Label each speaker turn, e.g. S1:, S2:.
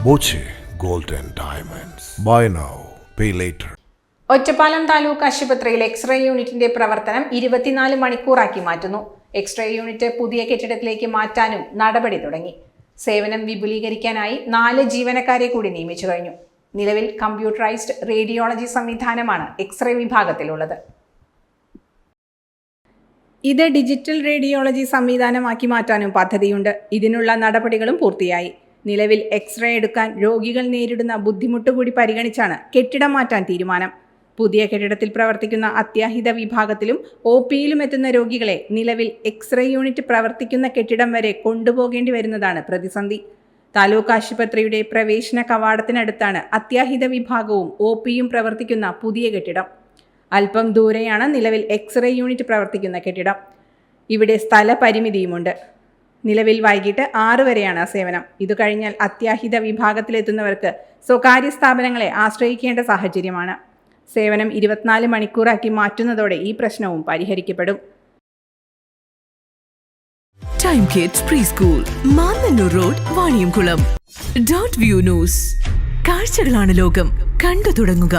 S1: Boche Gold and Diamonds. Buy now, pay later.
S2: Ottapalam taluk ആശുപത്രിയിൽ x-ray യൂണിറ്റിന്റെ പ്രവർത്തനം 24 മണിക്കൂറാക്കി മാറ്റുന്നു. എക്സ്റേ യൂണിറ്റ് പുതിയ കെട്ടിടത്തിലേക്ക് മാറ്റാനും നടപടി തുടങ്ങി. സേവനം വിപുലീകരിക്കാനായി 4 ജീവനക്കാരെ കൂടി നിയമിച്ചു കഴിഞ്ഞു. നിലവിൽ കമ്പ്യൂട്ടറൈസ്ഡ് റേഡിയോളജി സംവിധാനമാണ് എക്സ്റേ വിഭാഗത്തിലുള്ളത്. ഇത് ഡിജിറ്റൽ റേഡിയോളജി സംവിധാനമാക്കി മാറ്റാനും പദ്ധതിയുണ്ട്. ഇതിനുള്ള നടപടികളും പൂർത്തിയായി. നിലവിൽ എക്സ്റേ എടുക്കാൻ രോഗികൾ നേരിടുന്ന ബുദ്ധിമുട്ട് കൂടി പരിഗണിച്ചാണ് കെട്ടിടം മാറ്റാൻ തീരുമാനം. പുതിയ കെട്ടിടത്തിൽ പ്രവർത്തിക്കുന്ന അത്യാഹിത വിഭാഗത്തിലും OPയിലും എത്തുന്ന രോഗികളെ നിലവിൽ എക്സ്റേ യൂണിറ്റ് പ്രവർത്തിക്കുന്ന കെട്ടിടം വരെ കൊണ്ടുപോകേണ്ടി വരുന്നതാണ് പ്രതിസന്ധി. താലൂക്ക് ആശുപത്രിയുടെ പ്രവേശന കവാടത്തിനടുത്താണ് അത്യാഹിത വിഭാഗവും OPയും പ്രവർത്തിക്കുന്ന പുതിയ കെട്ടിടം. അല്പം ദൂരെയാണ് നിലവിൽ എക്സ്റേ യൂണിറ്റ് പ്രവർത്തിക്കുന്ന കെട്ടിടം. ഇവിടെ സ്ഥലപരിമിതിയുമുണ്ട്. നിലവിൽ വൈകിട്ട് 6 വരെയാണ് സേവനം. ഇത് കഴിഞ്ഞാൽ അത്യാഹിത വിഭാഗത്തിലെത്തുന്നവർക്ക് സ്വകാര്യ സ്ഥാപനങ്ങളെ ആശ്രയിക്കേണ്ട സാഹചര്യമാണ്. സേവനം 24 മണിക്കൂറാക്കി മാറ്റുന്നതോടെ ഈ പ്രശ്നവും പരിഹരിക്കപ്പെടും.
S3: Time kids pre school, Mannannur road, Vaniyamkulam. .view news. കാഴ്ചകളാണ് ലോകം, കണ്ടു തുടങ്ങുക.